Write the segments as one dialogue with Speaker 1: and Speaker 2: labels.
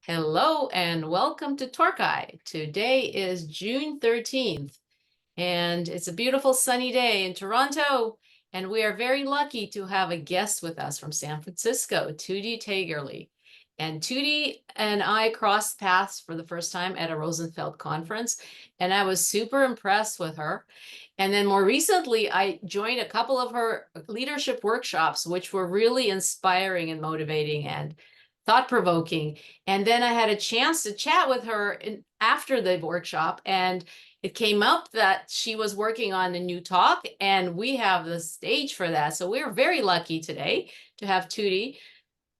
Speaker 1: Hello and welcome to TorCHI. Today is June 13th and it's a beautiful sunny day in Toronto, and we are very lucky to have a guest with us from San Francisco, Tutti Taygerly. And Tutti and I crossed paths for the first time at a Rosenfeld conference, and I was super impressed with her. And then more recently, I joined a couple of her leadership workshops, which were really inspiring and motivating and thought-provoking. And then I had a chance to chat with her after the workshop, and it came up that she was working on a new talk, and we have the stage for that. So we're very lucky today to have Tutti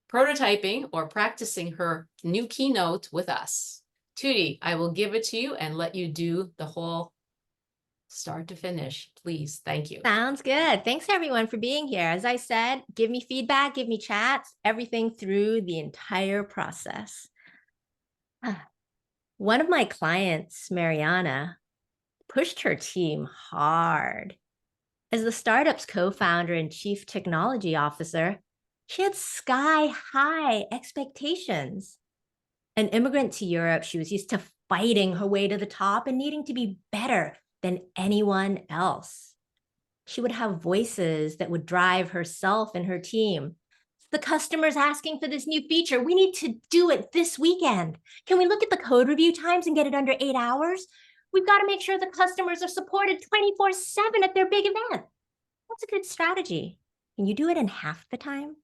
Speaker 1: prototyping or practicing her new keynote with us. Tutti, I will give it to you and let you do the whole start to finish, please. Thank you.
Speaker 2: Sounds good. Thanks everyone for being here. As I said, give me feedback, give me chats, everything through the entire process. One of my clients, Mariana, pushed her team hard. As the startup's co-founder and chief technology officer, she had sky-high expectations. An immigrant to Europe, she was used to fighting her way to the top and needing to be better than anyone else. She would have voices that would drive herself and her team. The customer's asking for this new feature. We need to do it this weekend. Can we look at the code review times and get it under 8 hours? We've got to make sure the customers are supported 24/7 at their big event. That's a good strategy. Can you do it in half the time?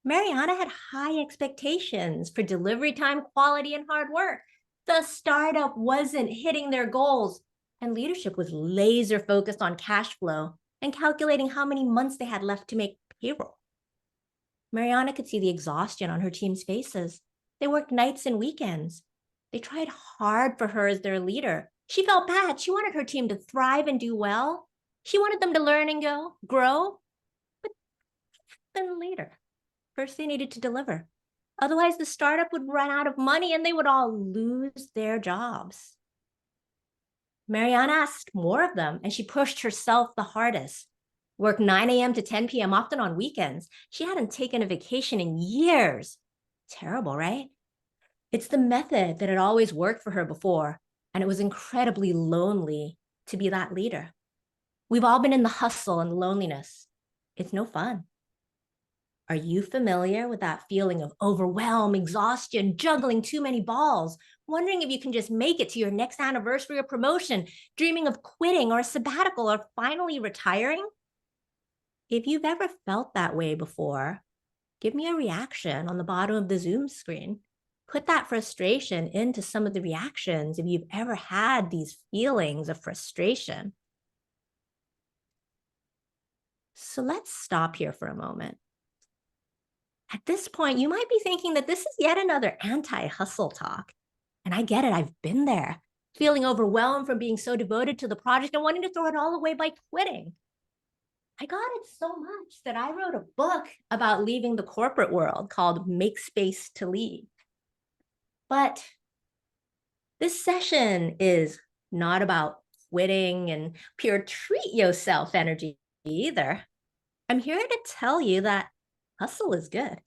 Speaker 2: Mariana had high expectations for delivery time, quality, and hard work. The startup wasn't hitting their goals, and leadership was laser focused on cash flow and calculating how many months they had left to make payroll. Mariana could see the exhaustion on her team's faces. They worked nights and weekends. They tried hard for her as their leader. She felt bad. She wanted her team to thrive and do well. She wanted them to learn and grow, but then later. First, they needed to deliver. Otherwise, the startup would run out of money and they would all lose their jobs. Mariana asked more of them, and she pushed herself the hardest. Worked 9 a.m. to 10 p.m., often on weekends. She hadn't taken a vacation in years. Terrible, right? It's the method that had always worked for her before, and it was incredibly lonely to be that leader. We've all been in the hustle and loneliness. It's no fun. Are you familiar with that feeling of overwhelm, exhaustion, juggling too many balls, wondering if you can just make it to your next anniversary or promotion, dreaming of quitting or a sabbatical or finally retiring? If you've ever felt that way before, give me a reaction on the bottom of the Zoom screen. Put that frustration into some of the reactions if you've ever had these feelings of frustration. So let's stop here for a moment. At this point, you might be thinking that this is yet another anti-hustle talk. And I get it, I've been there, feeling overwhelmed from being so devoted to the project and wanting to throw it all away by quitting. I got it so much that I wrote a book about leaving the corporate world called Make Space to Leave. But this session is not about quitting and pure treat yourself energy either. I'm here to tell you that hustle is good.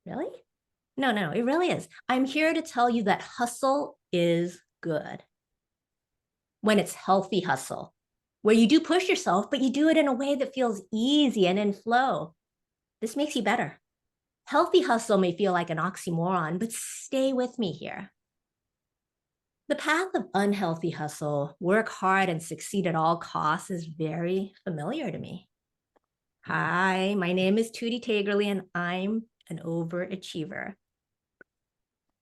Speaker 2: Really? No, it really is. I'm here to tell you that hustle is good. When it's healthy hustle, where you do push yourself, but you do it in a way that feels easy and in flow. This makes you better. Healthy hustle may feel like an oxymoron, but stay with me here. The path of unhealthy hustle, work hard and succeed at all costs, is very familiar to me. Hi, my name is Tutti Taygerly, and I'm an overachiever.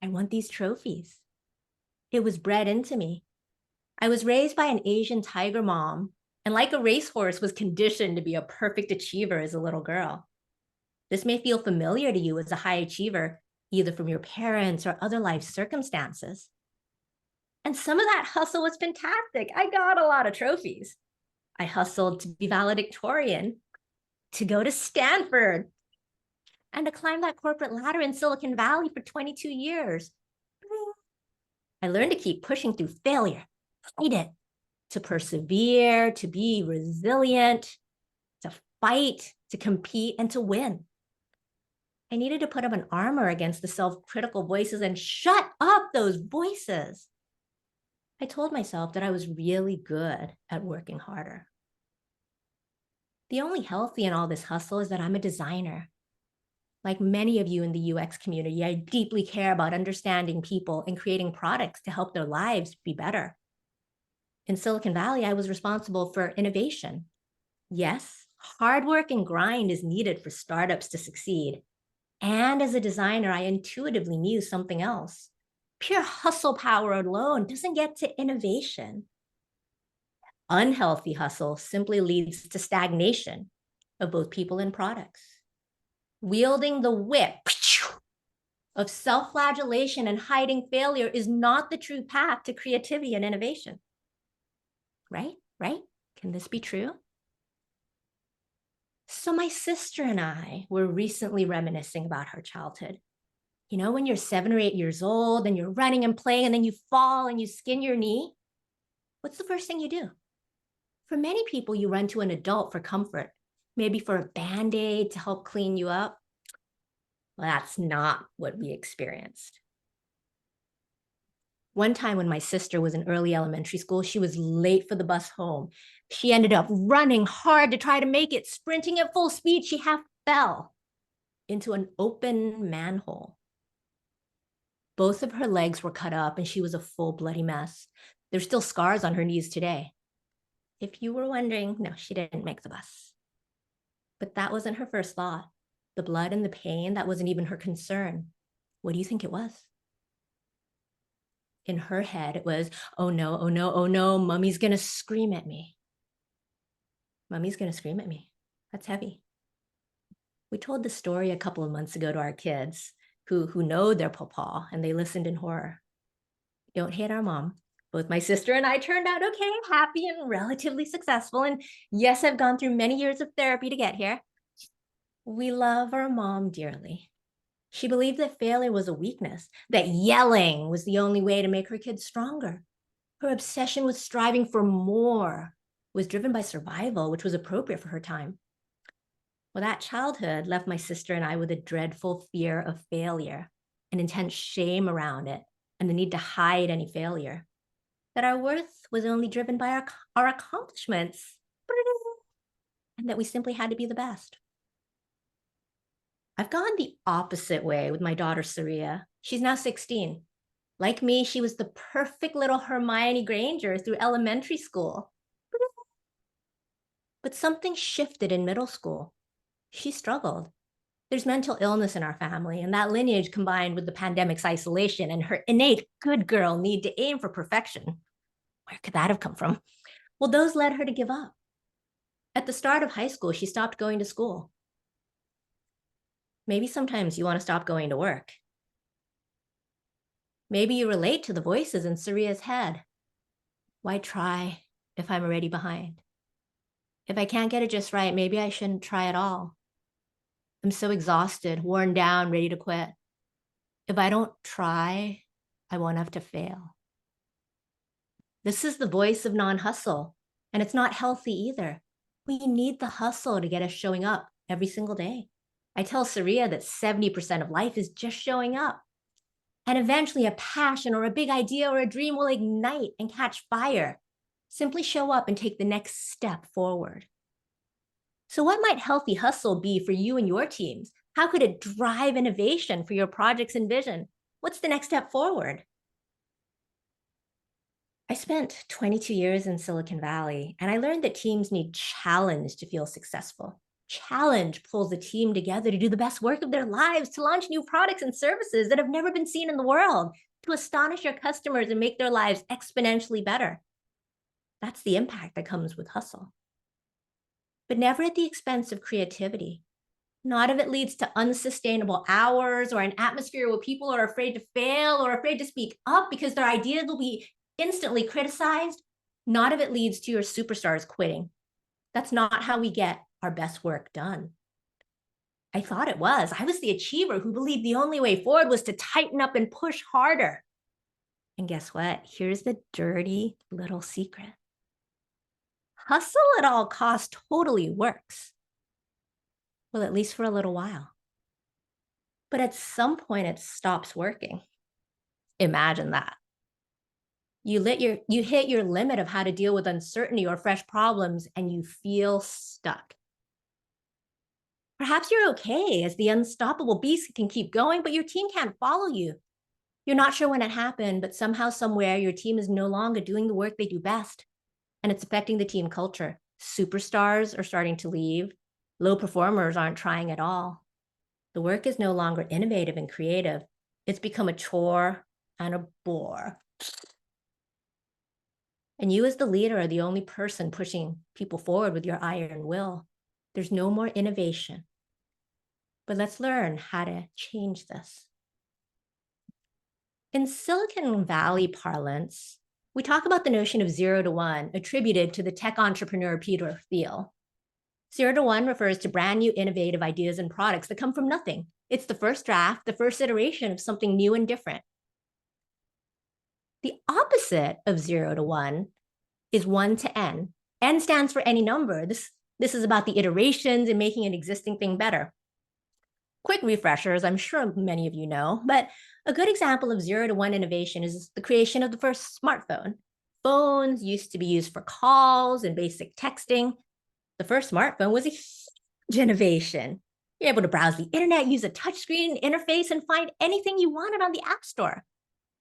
Speaker 2: I want these trophies. It was bred into me. I was raised by an Asian tiger mom, and like a racehorse, was conditioned to be a perfect achiever as a little girl. This may feel familiar to you as a high achiever, either from your parents or other life circumstances. And some of that hustle was fantastic. I got a lot of trophies. I hustled to be valedictorian, to go to Stanford, and to climb that corporate ladder in Silicon Valley for 22 years. I learned to keep pushing through failure, fight it, to persevere, to be resilient, to fight, to compete, and to win. I needed to put up an armor against the self-critical voices and shut up those voices. I told myself that I was really good at working harder. The only healthy in all this hustle is that I'm a designer. Like many of you in the UX community, I deeply care about understanding people and creating products to help their lives be better. In Silicon Valley, I was responsible for innovation. Yes, hard work and grind is needed for startups to succeed. And as a designer, I intuitively knew something else. Pure hustle power alone doesn't get to innovation. Unhealthy hustle simply leads to stagnation of both people and products. Wielding the whip of self-flagellation and hiding failure is not the true path to creativity and innovation. Right? Can this be true? So my sister and I were recently reminiscing about her childhood. You know, when you're 7 or 8 years old and you're running and playing and then you fall and you skin your knee, what's the first thing you do? For many people, you run to an adult for comfort, maybe for a Band-Aid to help clean you up. Well, that's not what we experienced. One time when my sister was in early elementary school, she was late for the bus home. She ended up running hard to try to make it, sprinting at full speed. She half fell into an open manhole. Both of her legs were cut up and she was a full bloody mess. There's still scars on her knees today. If you were wondering, no, she didn't make the bus. But that wasn't her first thought. The blood and the pain, that wasn't even her concern. What do you think it was? In her head, it was, oh no, oh no, oh no, mommy's gonna scream at me. Mommy's gonna scream at me. That's heavy. We told the story a couple of months ago to our kids who know their pawpaw, and they listened in horror. Don't hate our mom. Both my sister and I turned out okay, happy and relatively successful. And yes, I've gone through many years of therapy to get here. We love our mom dearly. She believed that failure was a weakness, that yelling was the only way to make her kids stronger. Her obsession with striving for more was driven by survival, which was appropriate for her time. Well, that childhood left my sister and I with a dreadful fear of failure, an intense shame around it, and the need to hide any failure. That our worth was only driven by our accomplishments, and that we simply had to be the best. I've gone the opposite way with my daughter, Saria. She's now 16. Like me, she was the perfect little Hermione Granger through elementary school. But something shifted in middle school. She struggled. There's mental illness in our family, and that lineage combined with the pandemic's isolation and her innate good girl need to aim for perfection. Where could that have come from? Well, those led her to give up. At the start of high school, she stopped going to school. Maybe sometimes you want to stop going to work. Maybe you relate to the voices in Saria's head. Why try if I'm already behind? If I can't get it just right, maybe I shouldn't try at all. I'm so exhausted, worn down, ready to quit. If I don't try, I won't have to fail. This is the voice of non-hustle, and it's not healthy either. We need the hustle to get us showing up every single day. I tell Saria that 70% of life is just showing up. And eventually a passion or a big idea or a dream will ignite and catch fire. Simply show up and take the next step forward. So what might healthy hustle be for you and your teams? How could it drive innovation for your projects and vision? What's the next step forward? I spent 22 years in Silicon Valley, and I learned that teams need challenge to feel successful. Challenge pulls the team together to do the best work of their lives, to launch new products and services that have never been seen in the world, to astonish your customers and make their lives exponentially better. That's the impact that comes with hustle. But never at the expense of creativity. Not if it leads to unsustainable hours or an atmosphere where people are afraid to fail or afraid to speak up because their ideas will be instantly criticized. Not if it leads to your superstars quitting. That's not how we get our best work done. I thought it was. I was the achiever who believed the only way forward was to tighten up and push harder. And guess what? Here's the dirty little secret. Hustle at all costs totally works. Well, at least for a little while. but at some point it stops working. Imagine that. You hit your limit of how to deal with uncertainty or fresh problems, and you feel stuck. Perhaps you're okay as the unstoppable beast can keep going, but your team can't follow you. You're not sure when it happened, but somehow, somewhere, your team is no longer doing the work they do best, and it's affecting the team culture. Superstars are starting to leave. Low performers aren't trying at all. The work is no longer innovative and creative. It's become a chore and a bore. And you as the leader are the only person pushing people forward with your iron will. There's no more innovation. But let's learn how to change this. In Silicon Valley parlance, we talk about the notion of 0 to 1 attributed to the tech entrepreneur Peter Thiel. 0 to 1 refers to brand new innovative ideas and products that come from nothing. It's the first draft, the first iteration of something new and different. The opposite of 0 to 1 is 1 to n. N stands for any number. This is about the iterations and making an existing thing better. Quick refreshers, I'm sure many of you know, but a good example of 0 to 1 innovation is the creation of the first smartphone. Phones used to be used for calls and basic texting. The first smartphone was a huge innovation. You're able to browse the internet, use a touchscreen interface, and find anything you wanted on the App Store.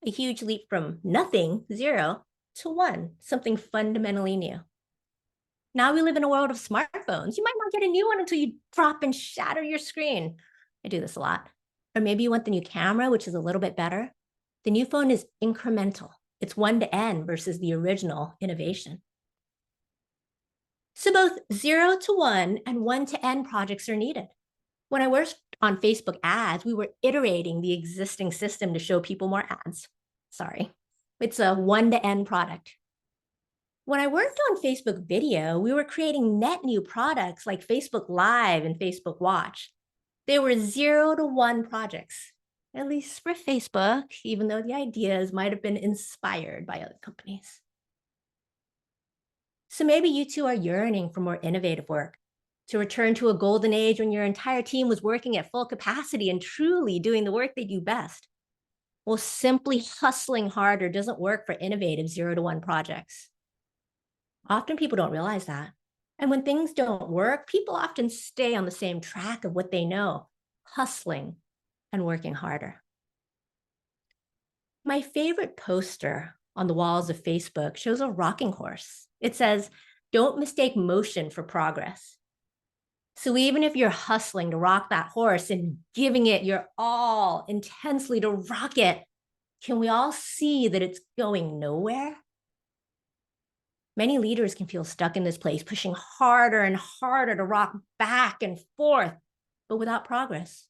Speaker 2: A huge leap from nothing, 0, to 1, something fundamentally new. Now we live in a world of smartphones. You might not get a new one until you drop and shatter your screen. I do this a lot. Or maybe you want the new camera, which is a little bit better. The new phone is incremental. It's 1 to n versus the original innovation. So both 0 to 1 and 1 to n projects are needed. When I worked on Facebook ads, we were iterating the existing system to show people more ads. Sorry, it's a 1 to n product. When I worked on Facebook video, we were creating net new products like Facebook Live and Facebook Watch. They were 0 to 1 projects, at least for Facebook, even though the ideas might have been inspired by other companies. So maybe you too are yearning for more innovative work, to return to a golden age when your entire team was working at full capacity and truly doing the work they do best. Well, simply hustling harder doesn't work for innovative 0 to 1 projects. Often people don't realize that. And when things don't work, people often stay on the same track of what they know, hustling and working harder. My favorite poster on the walls of Facebook shows a rocking horse. It says, "Don't mistake motion for progress." So even if you're hustling to rock that horse and giving it your all intensely to rock it, can we all see that it's going nowhere? Many leaders can feel stuck in this place, pushing harder and harder to rock back and forth, but without progress.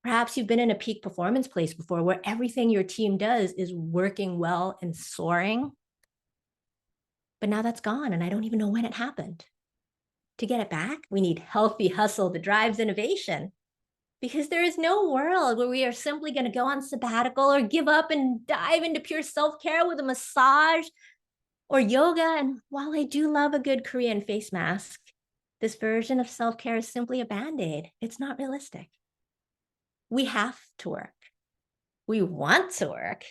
Speaker 2: Perhaps you've been in a peak performance place before where everything your team does is working well and soaring. But now that's gone, and I don't even know when it happened. To get it back, we need healthy hustle that drives innovation. Because there is no world where we are simply going to go on sabbatical or give up and dive into pure self-care with a massage or yoga. And while I do love a good Korean face mask, this version of self-care is simply a Band-Aid. It's not realistic. We have to work. We want to work.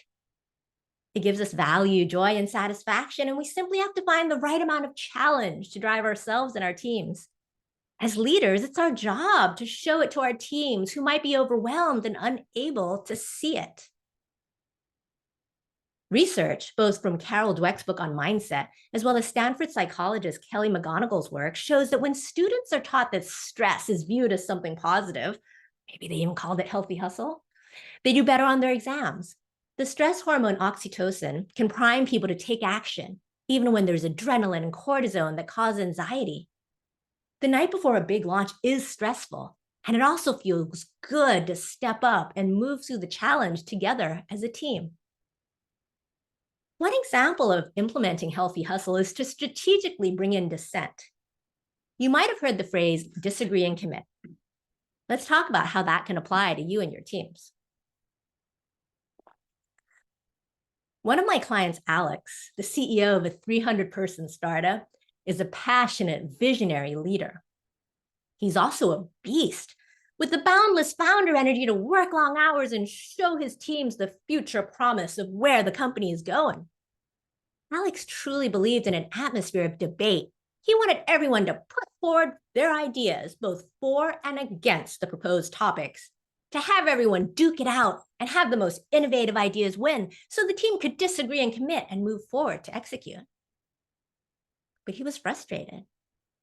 Speaker 2: It gives us value, joy, and satisfaction, and we simply have to find the right amount of challenge to drive ourselves and our teams. As leaders, it's our job to show it to our teams who might be overwhelmed and unable to see it. Research, both from Carol Dweck's book on mindset, as well as Stanford psychologist Kelly McGonigal's work, shows that when students are taught that stress is viewed as something positive, maybe they even called it healthy hustle, they do better on their exams. The stress hormone oxytocin can prime people to take action, even when there's adrenaline and cortisone that cause anxiety. The night before a big launch is stressful, and it also feels good to step up and move through the challenge together as a team. One example of implementing healthy hustle is to strategically bring in dissent. You might have heard the phrase disagree and commit. Let's talk about how that can apply to you and your teams. One of my clients, Alex, the CEO of a 300-person startup, is a passionate, visionary leader. He's also a beast with the boundless founder energy to work long hours and show his teams the future promise of where the company is going. Alex truly believed in an atmosphere of debate. He wanted everyone to put forward their ideas, both for and against the proposed topics, to have everyone duke it out and have the most innovative ideas win so the team could disagree and commit and move forward to execute. But he was frustrated.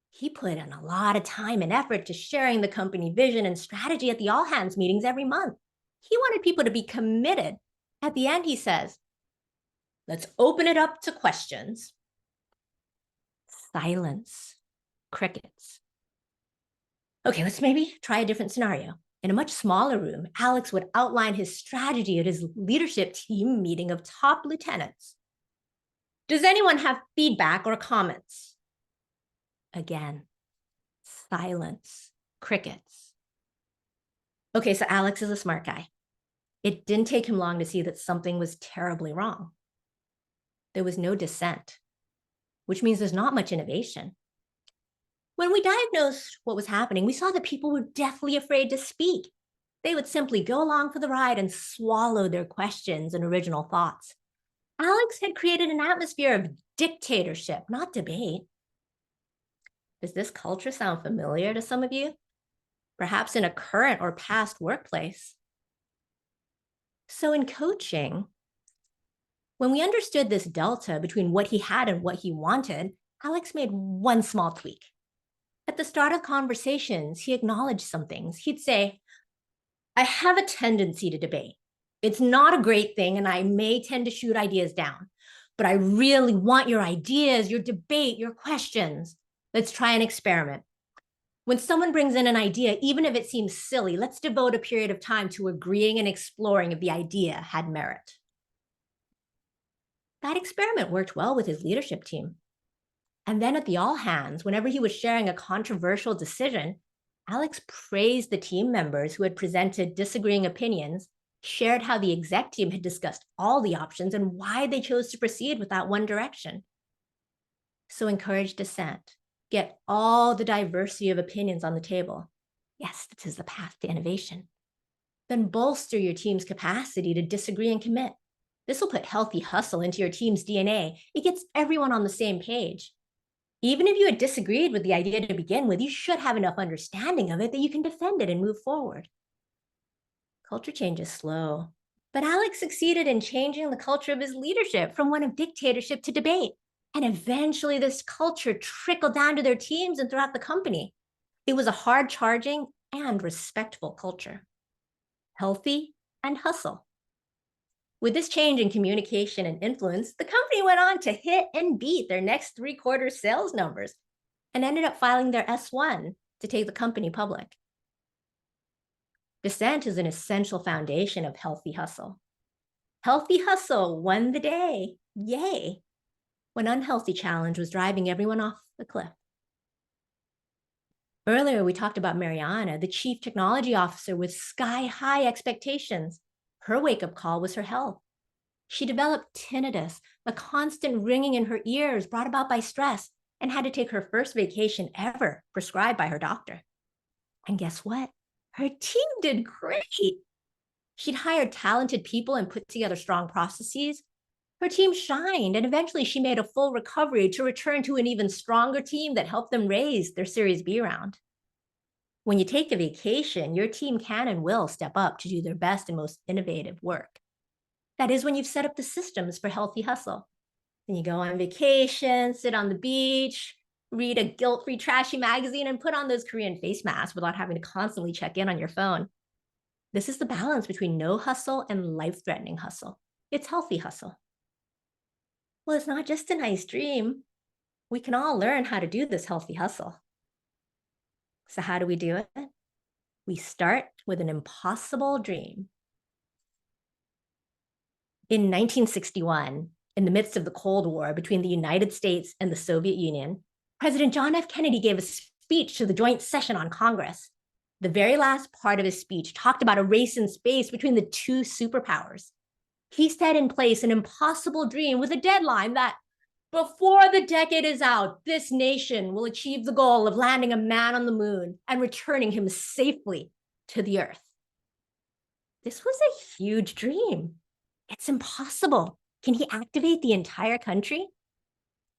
Speaker 2: He put in a lot of time and effort to sharing the company vision and strategy at the all hands meetings every month. He wanted people to be committed. At the end, he says, let's open it up to questions. Silence. Crickets. Okay, let's maybe try a different scenario. In a much smaller room, Alex would outline his strategy at his leadership team meeting of top lieutenants. Does anyone have feedback or comments? Again, silence, crickets. Okay, so Alex is a smart guy. It didn't take him long to see that something was terribly wrong. There was no dissent, which means there's not much innovation. When we diagnosed what was happening, we saw that people were deathly afraid to speak. They would simply go along for the ride and swallow their questions and original thoughts. Alex had created an atmosphere of dictatorship, not debate. Does this culture sound familiar to some of you? Perhaps in a current or past workplace. So in coaching, when we understood this delta between what he had and what he wanted, Alex made one small tweak. At the start of conversations, he acknowledged some things. He'd say, I have a tendency to debate. It's not a great thing, and I may tend to shoot ideas down, but I really want your ideas, your debate, your questions. Let's try an experiment. When someone brings in an idea, even if it seems silly, let's devote a period of time to agreeing and exploring if the idea had merit. That experiment worked well with his leadership team. And then at the all hands, whenever he was sharing a controversial decision, Alex praised the team members who had presented disagreeing opinions, shared how the exec team had discussed all the options and why they chose to proceed with that one direction. So encourage dissent. Get all the diversity of opinions on the table. Yes, this is the path to innovation. Then bolster your team's capacity to disagree and commit. This will put healthy hustle into your team's DNA. It gets everyone on the same page. Even if you had disagreed with the idea to begin with, you should have enough understanding of it that you can defend it and move forward. Culture change is slow, but Alex succeeded in changing the culture of his leadership from one of dictatorship to debate. And eventually this culture trickled down to their teams and throughout the company. It was a hard-charging and respectful culture. Healthy and hustle. With this change in communication and influence, the company went on to hit and beat their next 3-quarter sales numbers and ended up filing their S1 to take the company public. Dissent is an essential foundation of healthy hustle. Healthy hustle won the day, yay, when unhealthy challenge was driving everyone off the cliff. Earlier, we talked about Mariana, the chief technology officer with sky-high expectations. Her wake-up call was her health. She developed tinnitus, a constant ringing in her ears brought about by stress, and had to take her first vacation ever prescribed by her doctor. And guess what? Her team did great. She'd hired talented people and put together strong processes. Her team shined, and eventually she made a full recovery to return to an even stronger team that helped them raise their Series B round. When you take a vacation, your team can and will step up to do their best and most innovative work. That is when you've set up the systems for healthy hustle. Then you go on vacation, sit on the beach, read a guilt-free trashy magazine, and put on those Korean face masks without having to constantly check in on your phone. This is the balance between no hustle and life-threatening hustle. It's healthy hustle. Well, it's not just a nice dream. We can all learn how to do this healthy hustle. So how do we do it? We start with an impossible dream. In 1961, in the midst of the Cold War between the United States and the Soviet Union, President John F. Kennedy gave a speech to the joint session on Congress. The very last part of his speech talked about a race in space between the two superpowers. He set in place an impossible dream with a deadline that before the decade is out, this nation will achieve the goal of landing a man on the moon and returning him safely to the earth. This was a huge dream. It's impossible. Can he activate the entire country?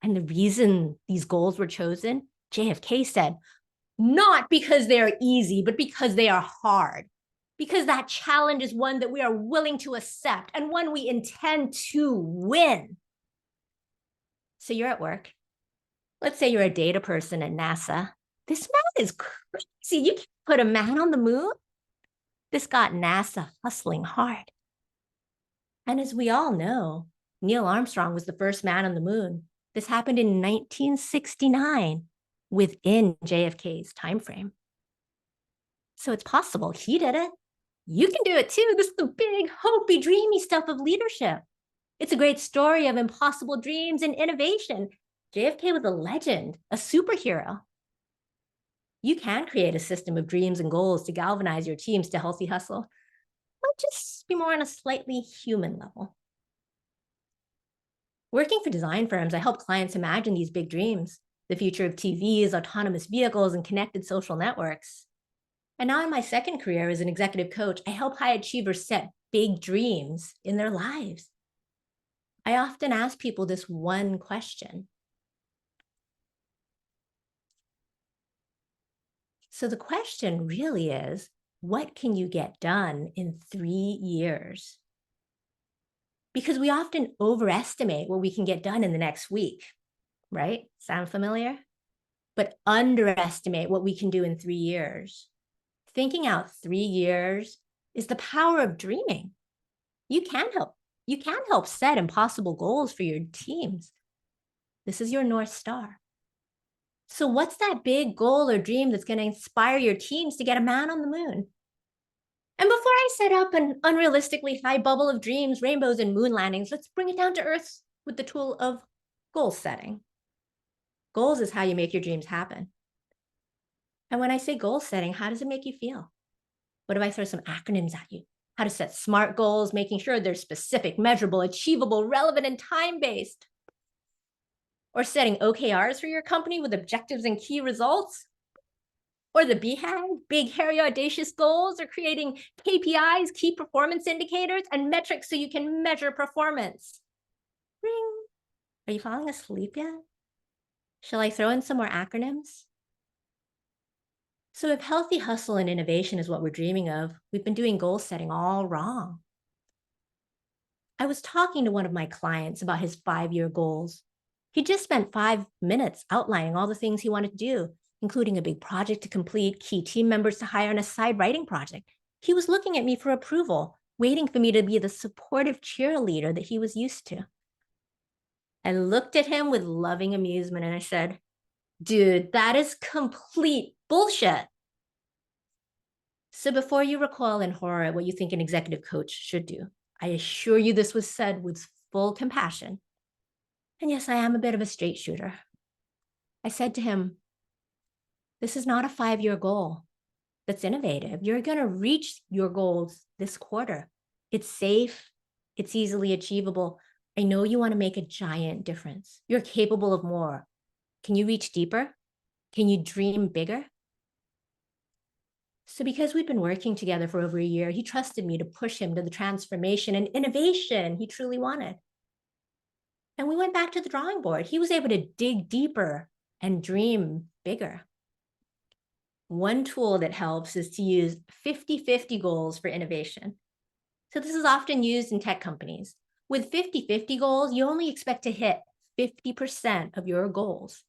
Speaker 2: And the reason these goals were chosen, JFK said, not because they are easy, but because they are hard. Because that challenge is one that we are willing to accept and one we intend to win. So you're at work. Let's say you're a data person at NASA. This man is crazy. You can't put a man on the moon. This got NASA hustling hard. And as we all know, Neil Armstrong was the first man on the moon. This happened in 1969 within JFK's timeframe. So it's possible he did it. You can do it too. This is the big, hopey, dreamy stuff of leadership. It's a great story of impossible dreams and innovation. JFK was a legend, a superhero. You can create a system of dreams and goals to galvanize your teams to healthy hustle. Might just be more on a slightly human level. Working for design firms, I help clients imagine these big dreams, the future of TVs, autonomous vehicles, and connected social networks. And now in my second career as an executive coach, I help high achievers set big dreams in their lives. I often ask people this one question. So the question really is, what can you get done in 3 years? Because we often overestimate what we can get done in the next week, right? Sound familiar? But underestimate what we can do in 3 years. Thinking out 3 years is the power of dreaming. You can help set impossible goals for your teams. This is your North Star. So what's that big goal or dream that's going to inspire your teams to get a man on the moon? And before I set up an unrealistically high bubble of dreams, rainbows, and moon landings, let's bring it down to earth with the tool of goal setting. Goals is how you make your dreams happen. And when I say goal setting, how does it make you feel? What if I throw some acronyms at you? How to set SMART goals, making sure they're specific, measurable, achievable, relevant, and time-based. Or setting OKRs for your company with objectives and key results. Or the BHAG, big, hairy, audacious goals, or creating KPIs, key performance indicators, and metrics so you can measure performance. Ring. Are you falling asleep yet? Shall I throw in some more acronyms? So if healthy hustle and innovation is what we're dreaming of, we've been doing goal setting all wrong. I was talking to one of my clients about his 5-year goals. He just spent 5 minutes outlining all the things he wanted to do, including a big project to complete, key team members to hire, and a side writing project. He was looking at me for approval, waiting for me to be the supportive cheerleader that he was used to. I looked at him with loving amusement and I said, dude, that is complete bullshit. So before you recoil in horror at what you think an executive coach should do, I assure you this was said with full compassion. And yes, I am a bit of a straight shooter. I said to him, this is not a 5-year goal that's innovative. You're going to reach your goals this quarter. It's safe. It's easily achievable. I know you want to make a giant difference. You're capable of more. Can you reach deeper? Can you dream bigger? So because we've been working together for over a year, he trusted me to push him to the transformation and innovation he truly wanted. And we went back to the drawing board. He was able to dig deeper and dream bigger. One tool that helps is to use 50-50 goals for innovation. So this is often used in tech companies. With 50-50 goals, you only expect to hit 50% of your goals.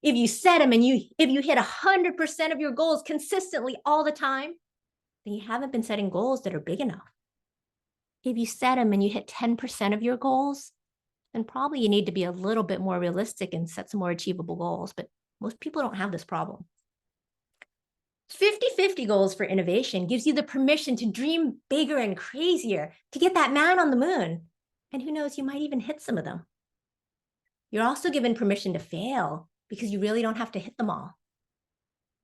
Speaker 2: If you set them and if you hit 100% of your goals consistently all the time, then you haven't been setting goals that are big enough. If you set them and you hit 10% of your goals, then probably you need to be a little bit more realistic and set some more achievable goals. But most people don't have this problem. 50-50 goals for innovation gives you the permission to dream bigger and crazier, to get that man on the moon. And who knows, you might even hit some of them. You're also given permission to fail because you really don't have to hit them all.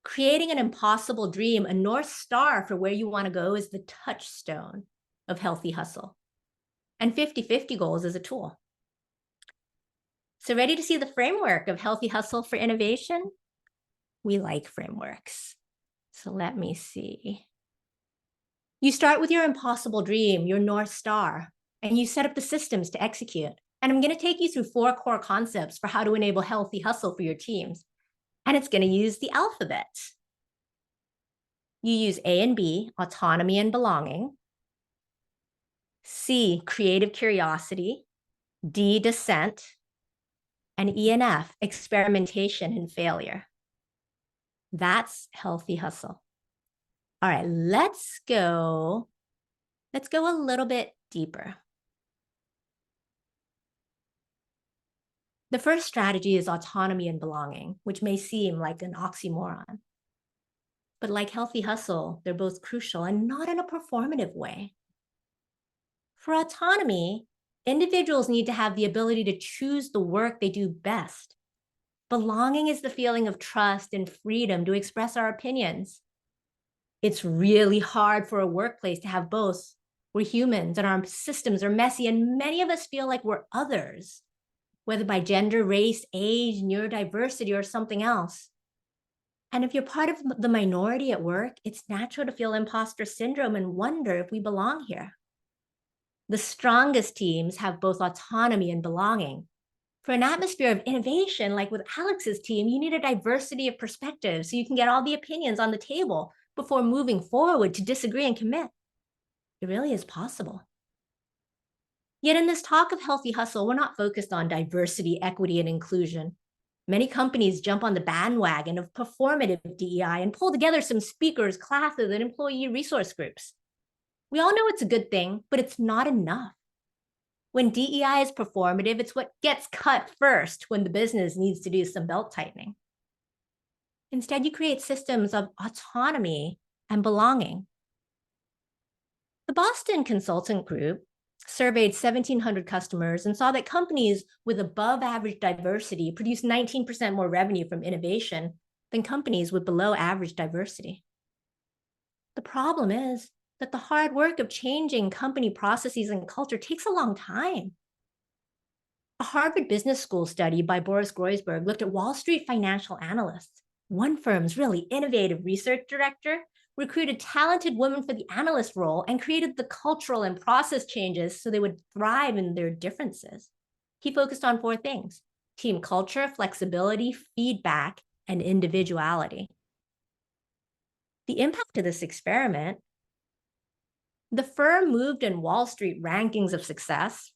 Speaker 2: Creating an impossible dream, a North Star for where you want to go, is the touchstone of healthy hustle. And 50-50 goals is a tool. So ready to see the framework of healthy hustle for innovation? We like frameworks. So let me see. You start with your impossible dream, your North Star, and you set up the systems to execute. And I'm going to take you through 4 core concepts for how to enable healthy hustle for your teams. And it's going to use the alphabet. You use A and B, autonomy and belonging. C, creative curiosity. D, dissent. And E and F, experimentation and failure. That's healthy hustle. All right, let's go a little bit deeper. The first strategy is autonomy and belonging, which may seem like an oxymoron. But like healthy hustle, they're both crucial and not in a performative way. For autonomy, individuals need to have the ability to choose the work they do best. Belonging is the feeling of trust and freedom to express our opinions. It's really hard for a workplace to have both. We're humans and our systems are messy, and many of us feel like we're others, whether by gender, race, age, neurodiversity, or something else. And if you're part of the minority at work, it's natural to feel imposter syndrome and wonder if we belong here. The strongest teams have both autonomy and belonging. For an atmosphere of innovation, like with Alex's team, you need a diversity of perspectives so you can get all the opinions on the table before moving forward to disagree and commit. It really is possible. Yet in this talk of healthy hustle, we're not focused on diversity, equity, and inclusion. Many companies jump on the bandwagon of performative DEI and pull together some speakers, classes, and employee resource groups. We all know it's a good thing, but it's not enough. When DEI is performative, it's what gets cut first when the business needs to do some belt tightening. Instead, you create systems of autonomy and belonging. The Boston Consultant Group surveyed 1,700 customers and saw that companies with above average diversity produce 19% more revenue from innovation than companies with below average diversity. The problem is that the hard work of changing company processes and culture takes a long time. A Harvard Business School study by Boris Groysberg looked at Wall Street financial analysts. One firm's really innovative research director recruited talented women for the analyst role and created the cultural and process changes so they would thrive in their differences. He focused on 4 things: team culture, flexibility, feedback, and individuality. The impact of this experiment: the firm moved in Wall Street rankings of success.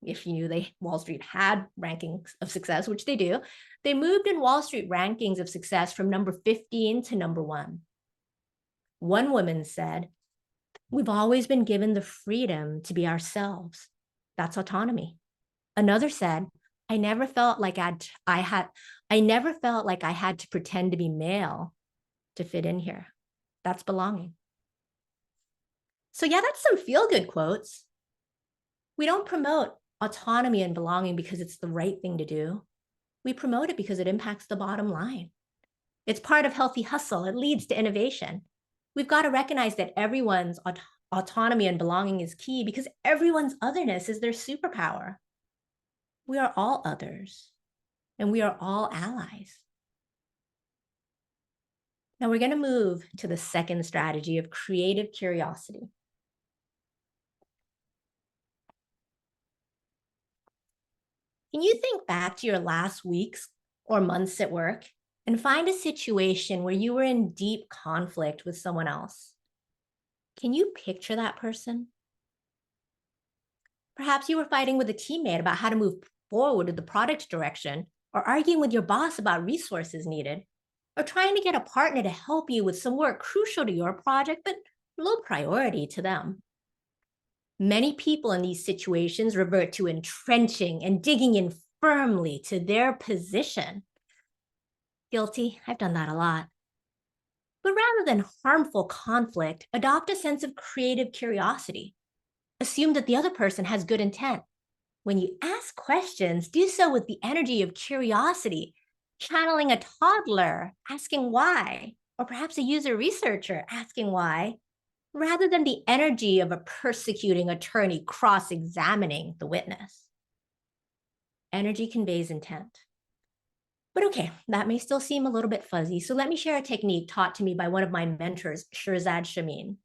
Speaker 2: If you knew Wall Street had rankings of success, which they do, they moved in Wall Street rankings of success from number 15 to number 1. One woman said, "We've always been given the freedom to be ourselves. That's autonomy." Another said, I never felt like I had to pretend to be male to fit in here. That's belonging." So yeah, that's some feel-good quotes. We don't promote autonomy and belonging because it's the right thing to do. We promote it because it impacts the bottom line. It's part of healthy hustle. It leads to innovation. We've got to recognize that everyone's autonomy and belonging is key because everyone's otherness is their superpower. We are all others, and we are all allies. Now we're going to move to the second strategy of creative curiosity. Can you think back to your last weeks or months at work and find a situation where you were in deep conflict with someone else? Can you picture that person? Perhaps you were fighting with a teammate about how to move forward with the product direction, or arguing with your boss about resources needed, or trying to get a partner to help you with some work crucial to your project, but low priority to them. Many people in these situations revert to entrenching and digging in firmly to their position. Guilty, I've done that a lot. But rather than harmful conflict, adopt a sense of creative curiosity. Assume that the other person has good intent. When you ask questions, do so with the energy of curiosity, channeling a toddler, asking why, or perhaps a user researcher asking why, rather than the energy of a persecuting attorney cross-examining the witness. Energy conveys intent. But okay, that may still seem a little bit fuzzy, so let me share a technique taught to me by one of my mentors, Shirzad Shamin.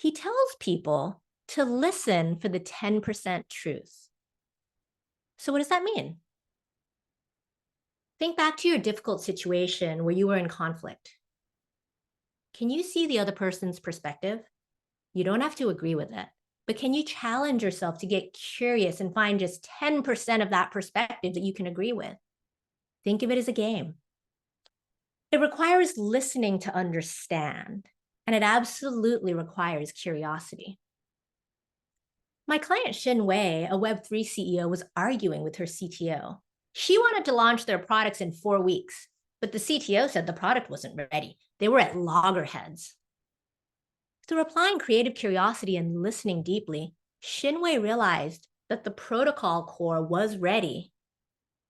Speaker 2: He tells people to listen for the 10% truth. So what does that mean? Think back to your difficult situation where you were in conflict. Can you see the other person's perspective? You don't have to agree with it, but can you challenge yourself to get curious and find just 10% of that perspective that you can agree with? Think of it as a game. It requires listening to understand, and it absolutely requires curiosity. My client Xin Wei, a Web3 CEO, was arguing with her CTO. She wanted to launch their products in 4 weeks, but the CTO said the product wasn't ready. They were at loggerheads. Through applying creative curiosity and listening deeply, Xin Wei realized that the protocol core was ready,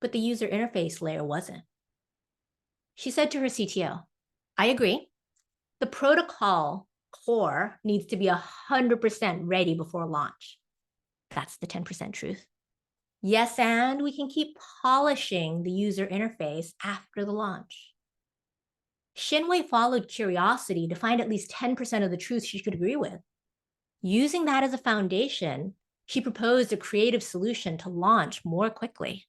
Speaker 2: but the user interface layer wasn't. She said to her CTO, I agree. The protocol core needs to be 100% ready before launch. That's the 10% truth. Yes, and we can keep polishing the user interface after the launch. Xin Wei followed curiosity to find at least 10% of the truth she could agree with. Using that as a foundation, she proposed a creative solution to launch more quickly.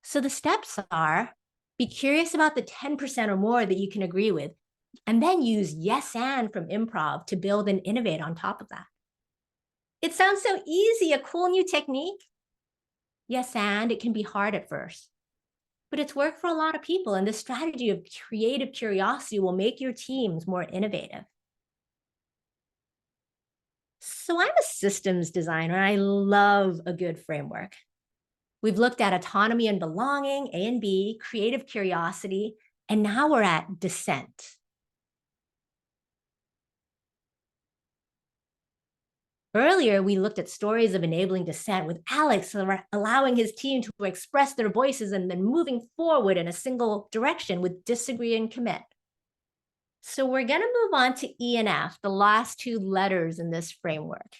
Speaker 2: So the steps are, be curious about the 10% or more that you can agree with, and then use yes and from improv to build and innovate on top of that. It sounds so easy, a cool new technique. Yes, and it can be hard at first, but it's worked for a lot of people, and this strategy of creative curiosity will make your teams more innovative. So I'm a systems designer, and I love a good framework. We've looked at autonomy and belonging, A and B, creative curiosity, and now we're at dissent. Earlier, we looked at stories of enabling dissent with Alex allowing his team to express their voices and then moving forward in a single direction with disagree and commit. So we're going to move on to E and F, the last 2 letters in this framework.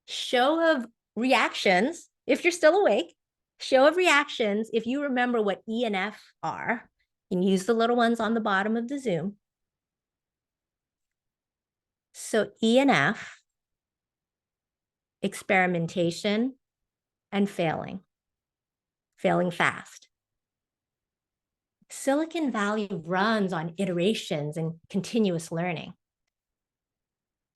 Speaker 2: Show of reactions, if you're still awake. Show of reactions, if you remember what E and F are. You can use the little ones on the bottom of the Zoom. So E and F, experimentation and failing fast. Silicon Valley runs on iterations and continuous learning.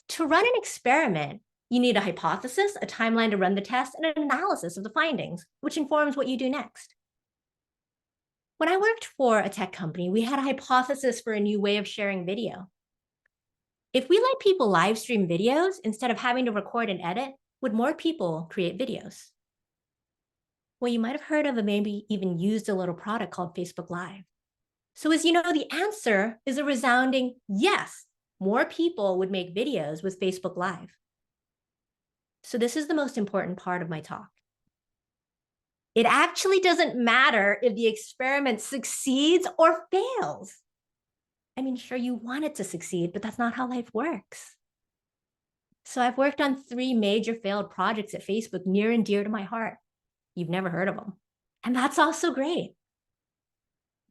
Speaker 2: To run an experiment, you need a hypothesis, a timeline to run the test, and an analysis of the findings, which informs what you do next. When I worked for a tech company, we had a hypothesis for a new way of sharing video. If we let people live stream videos instead of having to record and edit, would more people create videos? Well, you might have heard of and maybe even used a little product called Facebook Live. So as you know, the answer is a resounding yes. More people would make videos with Facebook Live. So this is the most important part of my talk. It actually doesn't matter if the experiment succeeds or fails. I mean, sure, you want it to succeed, but that's not how life works. So I've worked on 3 major failed projects at Facebook near and dear to my heart. You've never heard of them. And that's also great.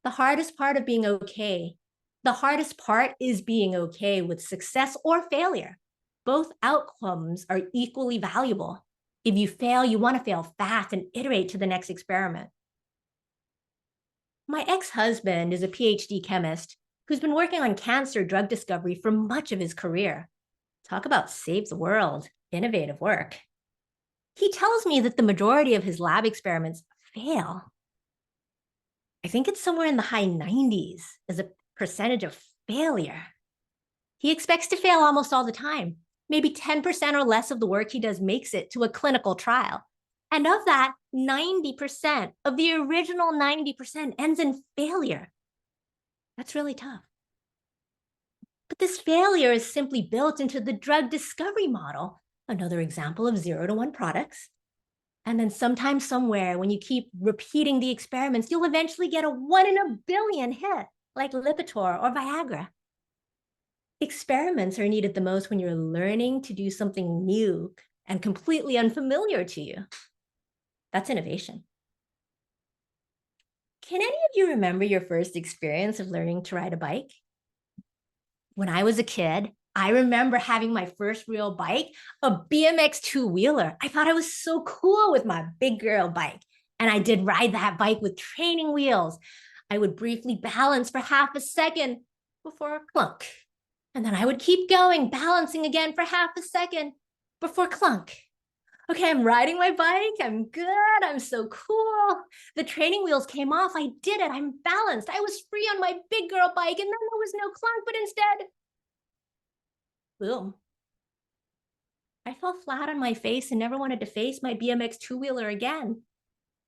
Speaker 2: The hardest part of being okay, the hardest part is being okay with success or failure. Both outcomes are equally valuable. If you fail, you want to fail fast and iterate to the next experiment. My ex-husband is a PhD chemist who's been working on cancer drug discovery for much of his career. Talk about save the world, innovative work. He tells me that the majority of his lab experiments fail. I think it's somewhere in the high 90s as a percentage of failure. He expects to fail almost all the time. Maybe 10% or less of the work he does makes it to a clinical trial. And of that, 90% of the original 90% ends in failure. That's really tough. But this failure is simply built into the drug discovery model, another example of 0 to 1 products. And then sometime somewhere, when you keep repeating the experiments, you'll eventually get a 1 in a billion hit, like Lipitor or Viagra. Experiments are needed the most when you're learning to do something new and completely unfamiliar to you. That's innovation. Can any of you remember your first experience of learning to ride a bike? When I was a kid, I remember having my first real bike, a BMX two-wheeler. I thought I was so cool with my big girl bike. And I did ride that bike with training wheels. I would briefly balance for half a second before clunk. And then I would keep going, balancing again for half a second before clunk. Okay, I'm riding my bike. I'm good. I'm so cool. The training wheels came off. I did it. I'm balanced. I was free on my big girl bike, and then there was no clunk, but instead, boom. I fell flat on my face and never wanted to face my BMX two-wheeler again.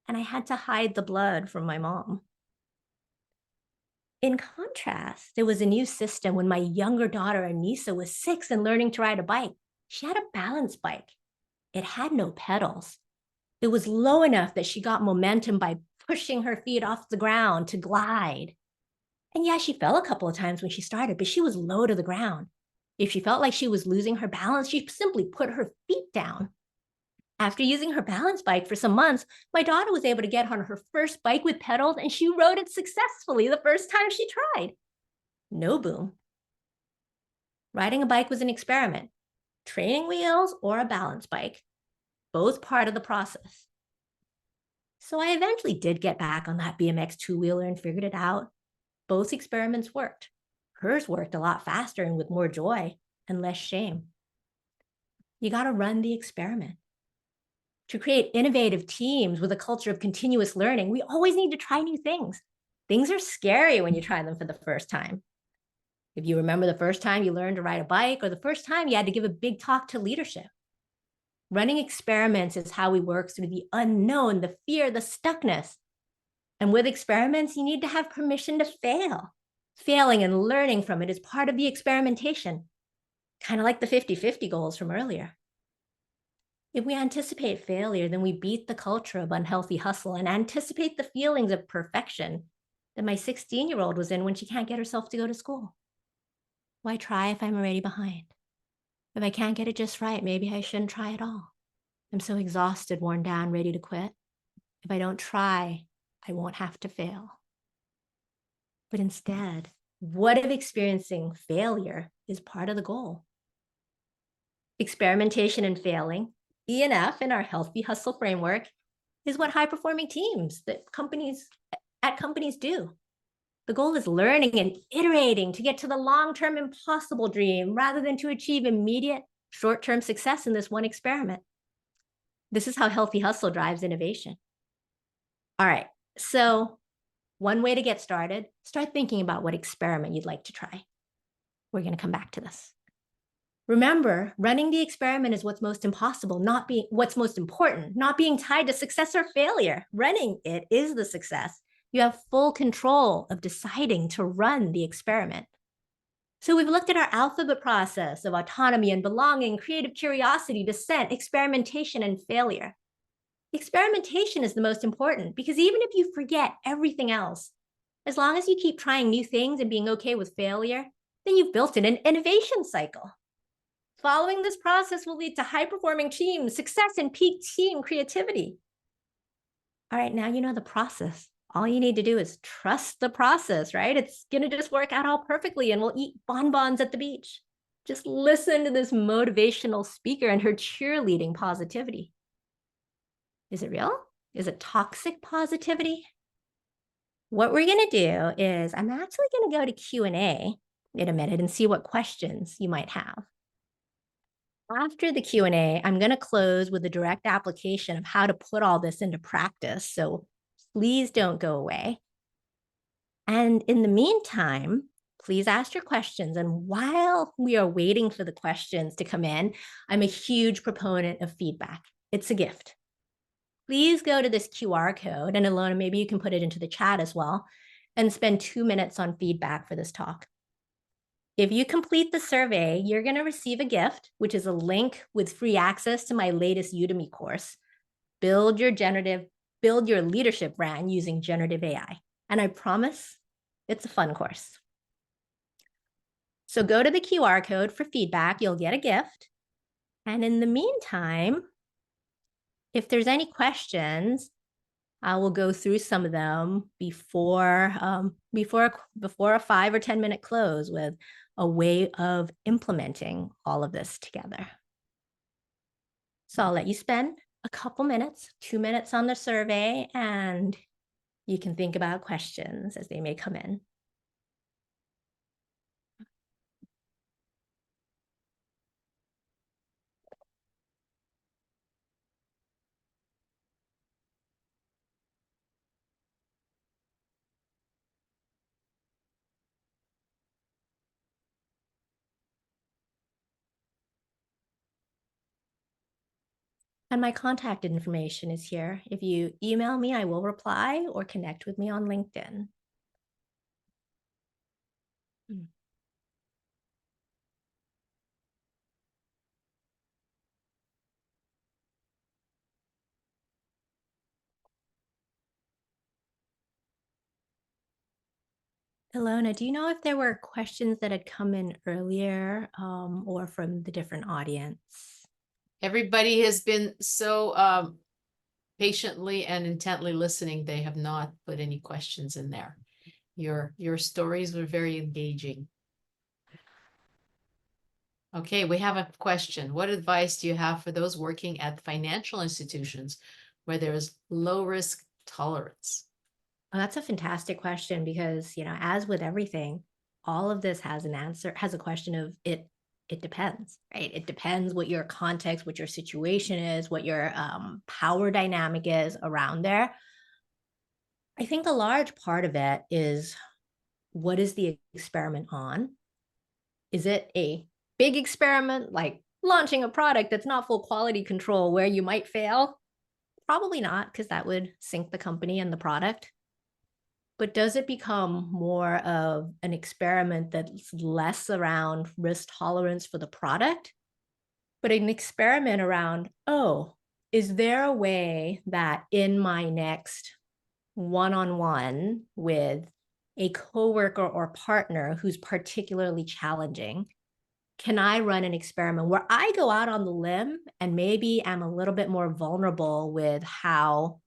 Speaker 2: And I had to hide the blood from my mom. In contrast, there was a new system when my younger daughter, Anissa, was 6 and learning to ride a bike. She had a balance bike. It had no pedals. It was low enough that she got momentum by pushing her feet off the ground to glide. And yeah, she fell a couple of times when she started, but she was low to the ground. If she felt like she was losing her balance, she simply put her feet down. After using her balance bike for some months, my daughter was able to get on her first bike with pedals, and she rode it successfully the first time she tried. No boom. Riding a bike was an experiment. Training wheels or a balance bike, both part of the process. So I eventually did get back on that BMX two-wheeler and figured it out. Both experiments worked. Hers worked a lot faster and with more joy and less shame. You got to run the experiment. To create innovative teams with a culture of continuous learning, we always need to try new things. Things are scary when you try them for the first time. If you remember the first time you learned to ride a bike or the first time you had to give a big talk to leadership. Running experiments is how we work through the unknown, the fear, the stuckness. And with experiments, you need to have permission to fail. Failing and learning from it is part of the experimentation, kind of like the 50-50 goals from earlier. If we anticipate failure, then we beat the culture of unhealthy hustle and anticipate the feelings of perfection that my 16-year-old was in when she can't get herself to go to school. Why try if I'm already behind? If I can't get it just right, maybe I shouldn't try at all. I'm so exhausted, worn down, ready to quit. If I don't try, I won't have to fail. But instead, what if experiencing failure is part of the goal? Experimentation and failing, E&F in our healthy hustle framework, is what high-performing teams at companies do. The goal is learning and iterating to get to the long-term impossible dream rather than to achieve immediate short-term success in this one experiment. This is how healthy hustle drives innovation. All right, so one way to get started, start thinking about what experiment you'd like to try. We're going to come back to this. Remember, running the experiment is what's most important, not being tied to success or failure. Running it is the success. You have full control of deciding to run the experiment. So we've looked at our alphabet process of autonomy and belonging, creative curiosity, dissent, experimentation, and failure. Experimentation is the most important because even if you forget everything else, as long as you keep trying new things and being okay with failure, then you've built in an innovation cycle. Following this process will lead to high-performing teams, success, and peak team creativity. All right, now you know the process. All you need to do is trust the process, right? It's going to just work out all perfectly and we'll eat bonbons at the beach. Just listen to this motivational speaker and her cheerleading positivity. Is it real? Is it toxic positivity? What we're going to do is I'm actually going to go to Q&A in a minute and see what questions you might have. After the Q&A, I'm going to close with a direct application of how to put all this into practice. So please don't go away. And in the meantime, please ask your questions. And while we are waiting for the questions to come in, I'm a huge proponent of feedback. It's a gift. Please go to this QR code, and Ilona, maybe you can put it into the chat as well, and spend 2 minutes on feedback for this talk. If you complete the survey, you're going to receive a gift, which is a link with free access to my latest Udemy course, Build Your Leadership Brand Using Generative AI. And I promise it's a fun course. So go to the QR code for feedback. You'll get a gift. And in the meantime, if there's any questions, I will go through some of them before a 5 or 10 minute close with a way of implementing all of this together. So I'll let you spend a couple minutes, 2 minutes on the survey, and you can think about questions as they may come in. And my contact information is here. If you email me, I will reply, or connect with me on LinkedIn. Ilona, do you know if there were questions that had come in earlier or from the different audience?
Speaker 1: Everybody has been so patiently and intently listening. They have not put any questions in there. Your stories were very engaging. Okay, we have a question. What advice do you have for those working at financial institutions where there is low risk tolerance?
Speaker 2: Oh, that's a fantastic question because, as with everything, all of this has a question of it depends, right? It depends what your context, what your situation is, what your power dynamic is around there. I think a large part of it is, what is the experiment on? Is it a big experiment like launching a product that's not full quality control where you might fail? Probably not, because that would sink the company and the product. But does it become more of an experiment that's less around risk tolerance for the product, but an experiment around, oh, is there a way that in my next one-on-one with a coworker or partner who's particularly challenging, can I run an experiment where I go out on the limb and maybe I'm a little bit more vulnerable with how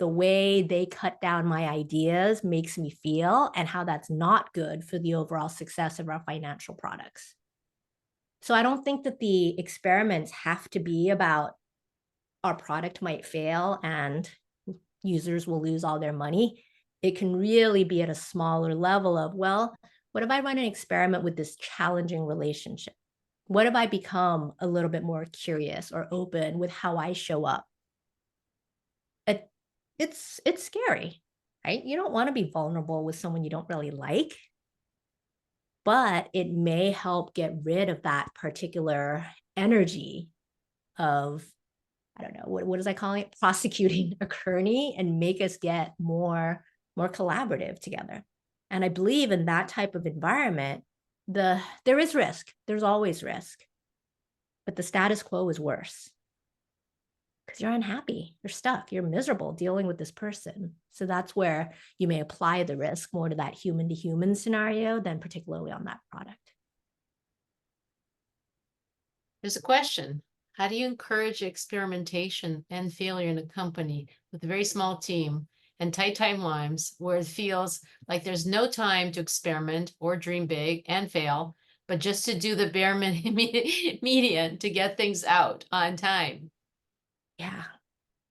Speaker 2: the way they cut down my ideas makes me feel and how that's not good for the overall success of our financial products. So I don't think that the experiments have to be about our product might fail and users will lose all their money. It can really be at a smaller level of, well, what if I run an experiment with this challenging relationship? What if I become a little bit more curious or open with how I show up? It's scary, right? You don't want to be vulnerable with someone you don't really like, but it may help get rid of that particular energy of, I don't know, what is I calling it? Prosecuting attorney, and make us get more collaborative together. And I believe in that type of environment, there is risk. There's always risk, but the status quo is worse. Because you're unhappy, you're stuck, you're miserable dealing with this person. So that's where you may apply the risk more to that human to human scenario than particularly on that product.
Speaker 1: There's a question. How do you encourage experimentation and failure in a company with a very small team and tight timelines where it feels like there's no time to experiment or dream big and fail, but just to do the bare median to get things out on time?
Speaker 2: Yeah,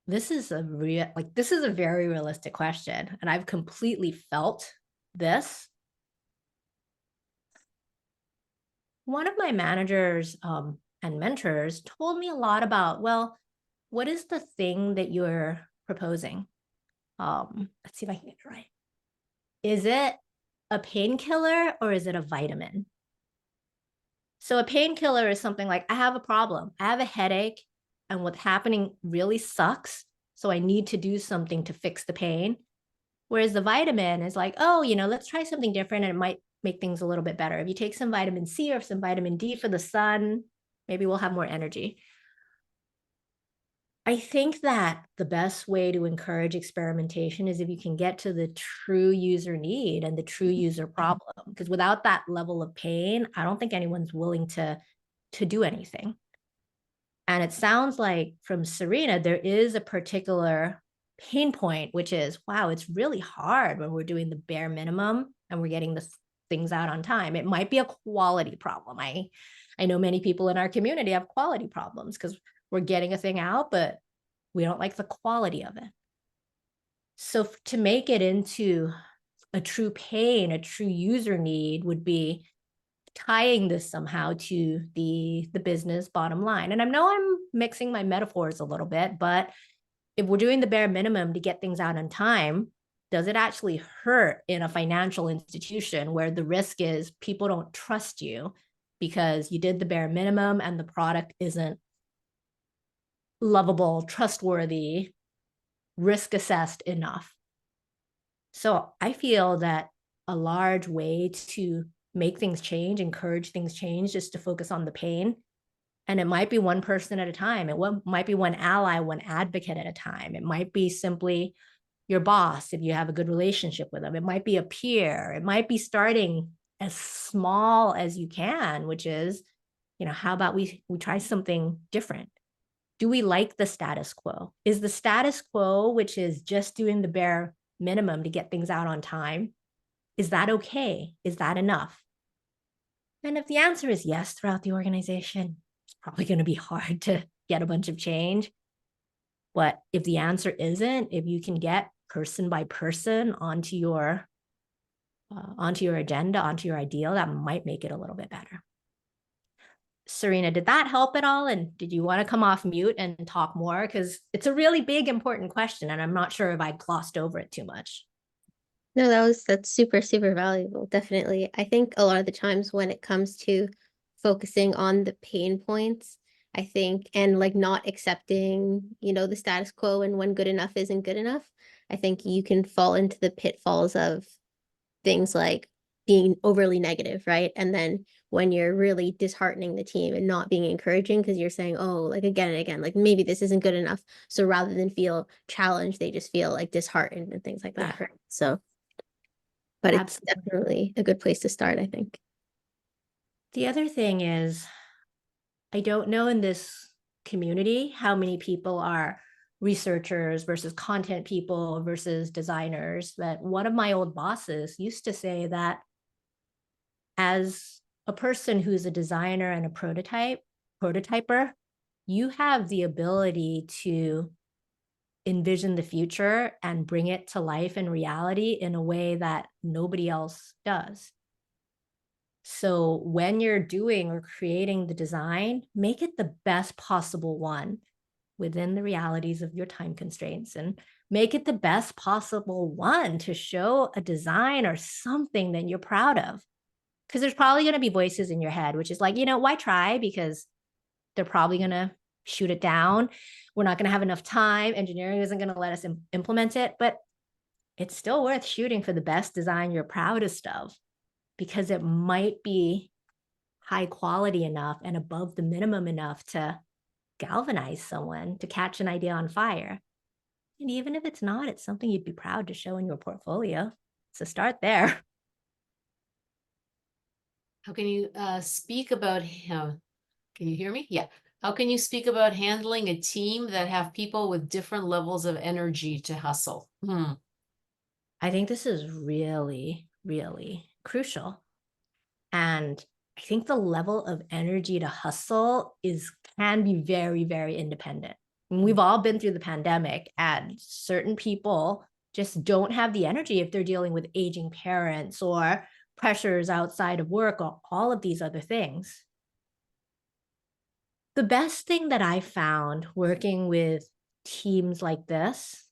Speaker 2: this is a very realistic question, and I've completely felt this. One of my managers and mentors told me a lot about, well, what is the thing that you're proposing? Let's see if I can get it right. Is it a painkiller or is it a vitamin? So a painkiller is something like, I have a problem, I have a headache, and what's happening really sucks. So I need to do something to fix the pain. Whereas the vitamin is like, oh, let's try something different and it might make things a little bit better. If you take some vitamin C or some vitamin D for the sun, maybe we'll have more energy. I think that the best way to encourage experimentation is if you can get to the true user need and the true user problem, because without that level of pain, I don't think anyone's willing to do anything. And it sounds like from Serena, there is a particular pain point, which is, wow, it's really hard when we're doing the bare minimum and we're getting this things out on time. It might be a quality problem. I know many people in our community have quality problems because we're getting a thing out, but we don't like the quality of it. So to make it into a true pain, a true user need would be tying this somehow to the business bottom line. And I know I'm mixing my metaphors a little bit, but if we're doing the bare minimum to get things out on time, does it actually hurt in a financial institution where the risk is people don't trust you because you did the bare minimum and the product isn't lovable, trustworthy, risk assessed enough? So I feel that a large way to make things change, encourage things change, is to focus on the pain. And it might be one person at a time. It might be one ally, one advocate at a time. It might be simply your boss if you have a good relationship with them. It might be a peer. It might be starting as small as you can, which is, how about we try something different? Do we like the status quo? Is the status quo, which is just doing the bare minimum to get things out on time, is that okay? Is that enough? And if the answer is yes throughout the organization, it's probably going to be hard to get a bunch of change. But if the answer isn't, if you can get person by person onto your agenda, onto your ideal, that might make it a little bit better. Serena, did that help at all? And did you want to come off mute and talk more? Because it's a really big, important question, and I'm not sure if I glossed over it too much.
Speaker 3: No, that's super, super valuable. Definitely. I think a lot of the times when it comes to focusing on the pain points, I think, and like not accepting, the status quo and when good enough isn't good enough, I think you can fall into the pitfalls of things like being overly negative, right? And then when you're really disheartening the team and not being encouraging because you're saying, oh, like again and again, like maybe this isn't good enough. So rather than feel challenged, they just feel like disheartened and things like that.
Speaker 2: Yeah.
Speaker 3: Right? So, but
Speaker 2: Absolutely.
Speaker 3: it's definitely a good place to start, I think.
Speaker 2: The other thing is, I don't know in this community how many people are researchers versus content people versus designers, but one of my old bosses used to say that as a person who's a designer and a prototyper, you have the ability to envision the future and bring it to life and reality in a way that nobody else does. So when you're doing or creating the design, make it the best possible one within the realities of your time constraints, and make it the best possible one to show a design or something that you're proud of. Because there's probably going to be voices in your head, which is like, why try? Because they're probably going to shoot it down. We're not going to have enough time. Engineering isn't going to let us implement it, but it's still worth shooting for the best design you're proudest of, because it might be high quality enough and above the minimum enough to galvanize someone, to catch an idea on fire. And even if it's not, it's something you'd be proud to show in your portfolio. So start there.
Speaker 1: How can you speak about, can you hear me? Yeah. How can you speak about handling a team that have people with different levels of energy to hustle?
Speaker 2: I think this is really, really crucial. And I think the level of energy to hustle can be very, very independent. And we've all been through the pandemic, and certain people just don't have the energy if they're dealing with aging parents or pressures outside of work or all of these other things. The best thing that I found working with teams like this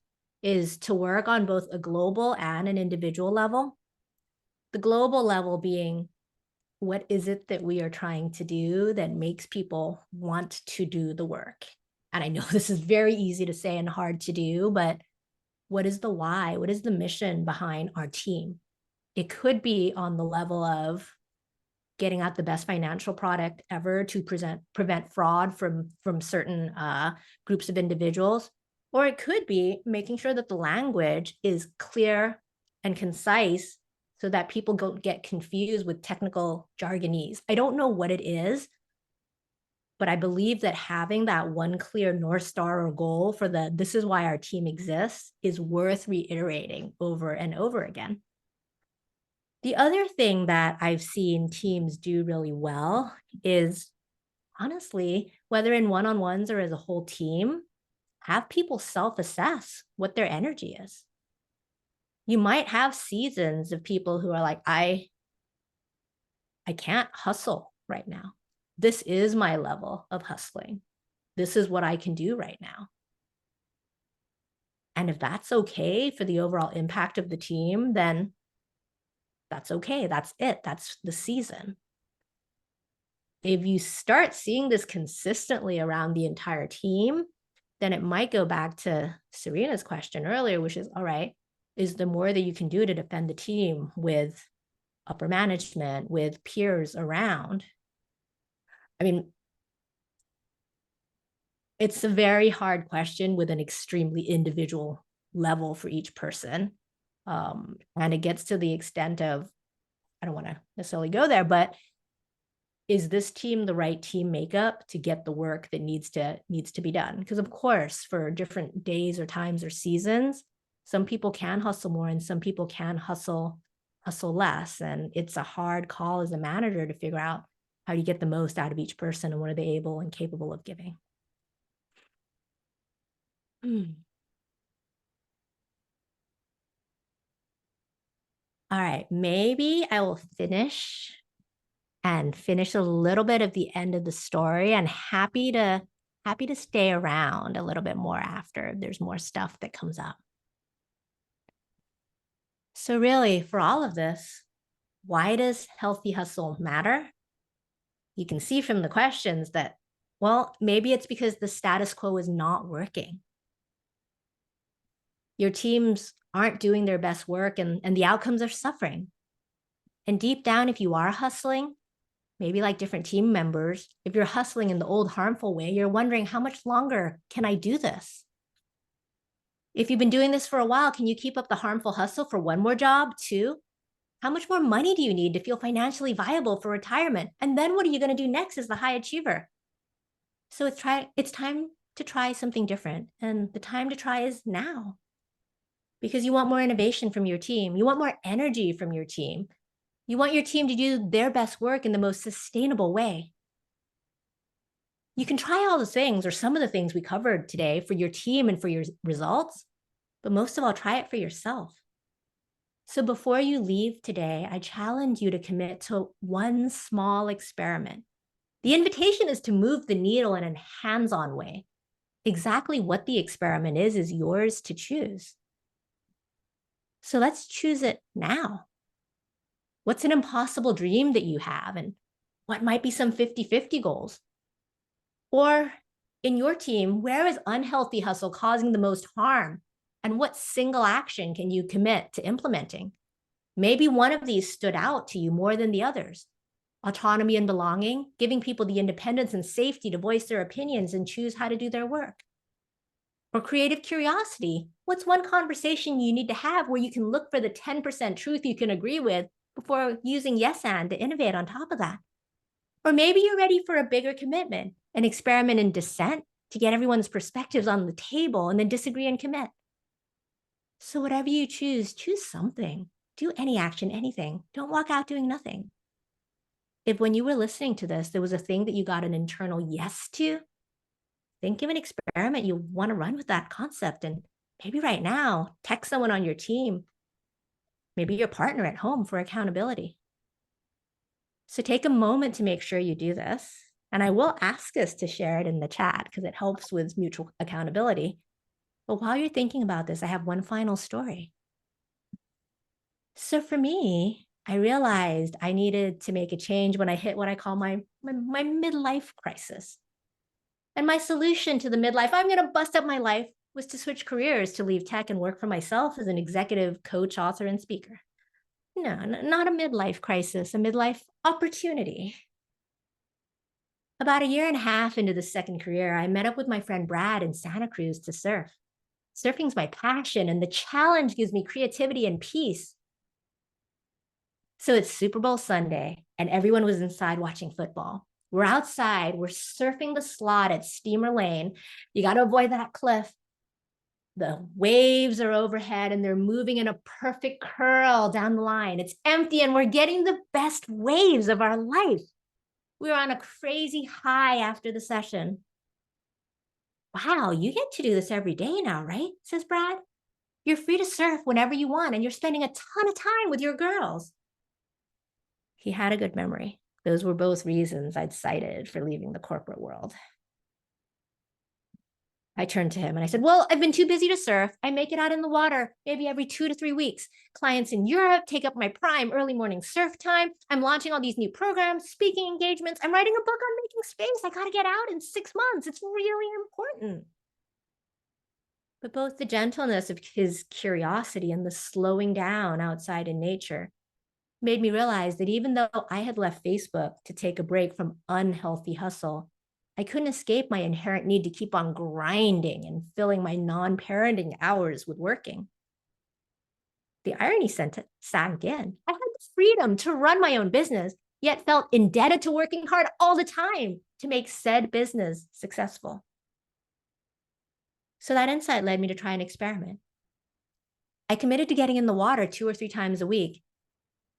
Speaker 2: is to work on both a global and an individual level. The global level being, what is it that we are trying to do that makes people want to do the work? And I know this is very easy to say and hard to do, but what is the why? What is the mission behind our team? It could be on the level of getting out the best financial product ever to prevent fraud from certain groups of individuals. Or it could be making sure that the language is clear and concise so that people don't get confused with technical jargonese. I don't know what it is, but I believe that having that one clear North Star or goal for this is why our team exists is worth reiterating over and over again. The other thing that I've seen teams do really well is, honestly, whether in one-on-ones or as a whole team, have people self-assess what their energy is. You might have seasons of people who are like, I can't hustle right now. This is my level of hustling. This is what I can do right now. And if that's okay for the overall impact of the team, then that's okay. That's it. That's the season. If you start seeing this consistently around the entire team, then it might go back to Serena's question earlier, which is, all right, is there more that you can do to defend the team with upper management, with peers around? I mean, it's a very hard question with an extremely individual level for each person. And it gets to the extent of, I don't want to necessarily go there, but is this team the right team makeup to get the work that needs to be done? Because of course, for different days or times or seasons, some people can hustle more and some people can hustle less. And it's a hard call as a manager to figure out how do you get the most out of each person and what are they able and capable of giving. All right, maybe I will finish a little bit of the end of the story, and happy to stay around a little bit more after there's more stuff that comes up. So really, for all of this, why does healthy hustle matter? You can see from the questions that, well, maybe it's because the status quo is not working. Your teams aren't doing their best work and the outcomes are suffering. And deep down, if you are hustling, maybe like different team members, if you're hustling in the old harmful way, you're wondering, how much longer can I do this? If you've been doing this for a while, can you keep up the harmful hustle for one more job, too? How much more money do you need to feel financially viable for retirement? And then what are you going to do next as the high achiever? So it's time to try something different. And the time to try is now. Because you want more innovation from your team. You want more energy from your team. You want your team to do their best work in the most sustainable way. You can try all the things or some of the things we covered today for your team and for your results, but most of all, try it for yourself. So before you leave today, I challenge you to commit to one small experiment. The invitation is to move the needle in a hands-on way. Exactly what the experiment is yours to choose. So let's choose it now. What's an impossible dream that you have? And what might be some 50-50 goals? Or in your team, where is unhealthy hustle causing the most harm? And what single action can you commit to implementing? Maybe one of these stood out to you more than the others. Autonomy and belonging, giving people the independence and safety to voice their opinions and choose how to do their work. Or creative curiosity. What's one conversation you need to have where you can look for the 10% truth you can agree with before using yes and to innovate on top of that? Or maybe you're ready for a bigger commitment, an experiment in dissent to get everyone's perspectives on the table and then disagree and commit. So whatever you choose something. Do any action, anything. Don't walk out doing nothing. If when you were listening to this, there was a thing that you got an internal yes to, think of an experiment you want to run with that concept. And maybe right now, text someone on your team, maybe your partner at home for accountability. So take a moment to make sure you do this. And I will ask us to share it in the chat because it helps with mutual accountability. But while you're thinking about this, I have one final story. So for me, I realized I needed to make a change when I hit what I call my midlife crisis. And my solution to the midlife, I'm going to bust up my life, was to switch careers, to leave tech and work for myself as an executive coach, author, and speaker. No, not a midlife crisis, a midlife opportunity. About 1.5 years into the second career, I met up with my friend Brad in Santa Cruz to surf. Surfing's my passion, and the challenge gives me creativity and peace. So it's Super Bowl Sunday, and everyone was inside watching football. We're outside, we're surfing the slot at Steamer Lane. You got to avoid that cliff. The waves are overhead and they're moving in a perfect curl down the line. It's empty and we're getting the best waves of our life. We were on a crazy high after the session. Wow, you get to do this every day now, right? Says Brad. You're free to surf whenever you want and you're spending a ton of time with your girls. He had a good memory. Those were both reasons I'd cited for leaving the corporate world. I turned to him and I said, well, I've been too busy to surf. I make it out in the water maybe every 2 to 3 weeks. Clients in Europe take up my prime early morning surf time. I'm launching all these new programs, speaking engagements. I'm writing a book on making space. I got to get out in 6 months. It's really important. But both the gentleness of his curiosity and the slowing down outside in nature made me realize that even though I had left Facebook to take a break from unhealthy hustle, I couldn't escape my inherent need to keep on grinding and filling my non-parenting hours with working. The irony sank in. I had the freedom to run my own business, yet felt indebted to working hard all the time to make said business successful. So that insight led me to try an experiment. I committed to getting in the water 2 or 3 times a week,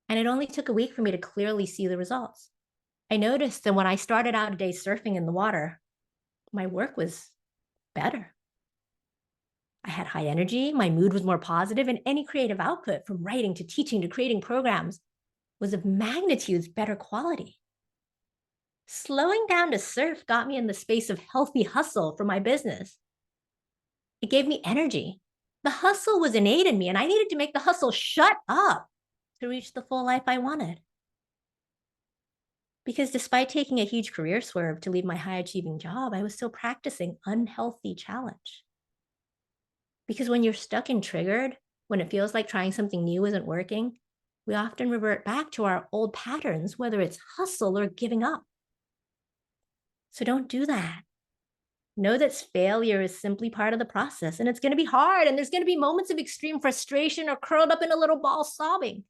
Speaker 2: and it only took a week for me to clearly see the results. I noticed that when I started out a day surfing in the water, my work was better. I had high energy, my mood was more positive, and any creative output from writing to teaching to creating programs was of magnitudes better quality. Slowing down to surf got me in the space of healthy hustle for my business. It gave me energy. The hustle was innate in me, and I needed to make the hustle shut up to reach the full life I wanted. Because despite taking a huge career swerve to leave my high-achieving job, I was still practicing unhealthy challenge. Because when you're stuck and triggered, when it feels like trying something new isn't working, we often revert back to our old patterns, whether it's hustle or giving up. So don't do that. Know that failure is simply part of the process, and it's going to be hard, and there's going to be moments of extreme frustration or curled up in a little ball sobbing.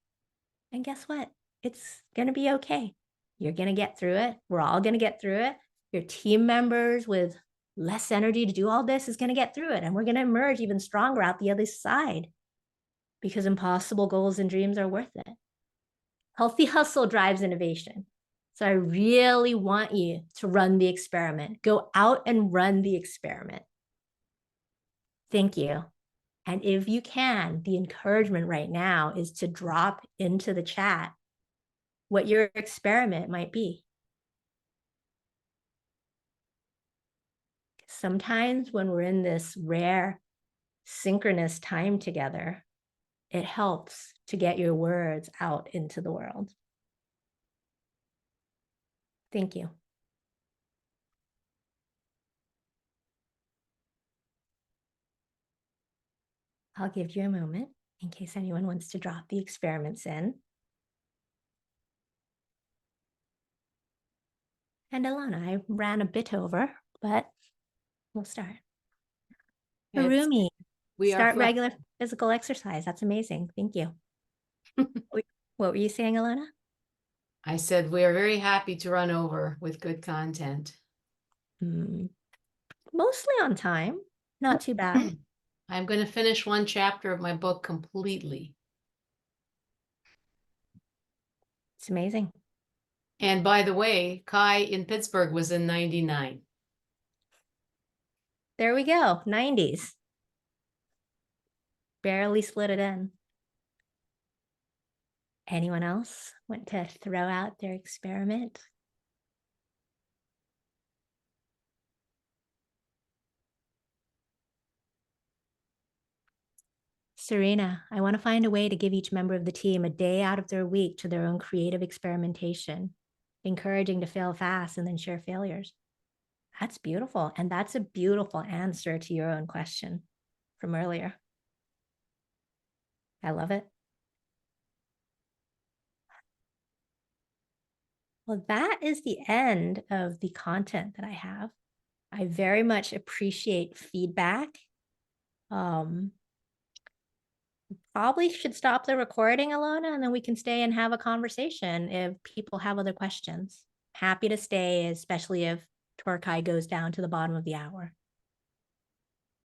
Speaker 2: And guess what? It's going to be okay. You're going to get through it. We're all going to get through it. Your team members with less energy to do all this is going to get through it. And we're going to emerge even stronger out the other side because impossible goals and dreams are worth it. Healthy hustle drives innovation. So I really want you to run the experiment. Go out and run the experiment. Thank you. And if you can, the encouragement right now is to drop into the chat what your experiment might be. Sometimes when we're in this rare synchronous time together, it helps to get your words out into the world. Thank you. I'll give you a moment in case anyone wants to drop the experiments in. And Alana, I ran a bit over, but we'll start. Harumi, start regular physical exercise. That's amazing. Thank you. What were you saying, Alana?
Speaker 1: I said we are very happy to run over with good content.
Speaker 2: Mostly on time. Not too bad.
Speaker 1: I'm going to finish one chapter of my book completely.
Speaker 2: It's amazing.
Speaker 1: And by the way, Kai in Pittsburgh was in 99.
Speaker 2: There we go, 90s. Barely slid it in. Anyone else want to throw out their experiment? Serena, I want to find a way to give each member of the team a day out of their week to their own creative experimentation, encouraging to fail fast and then share failures. That's beautiful. And that's a beautiful answer to your own question from earlier. I love it. Well, that is the end of the content that I have. I very much appreciate feedback. Probably should stop the recording, Alona, and then we can stay and have a conversation if people have other questions. Happy to stay, especially if TorCHI goes down to the bottom of the hour.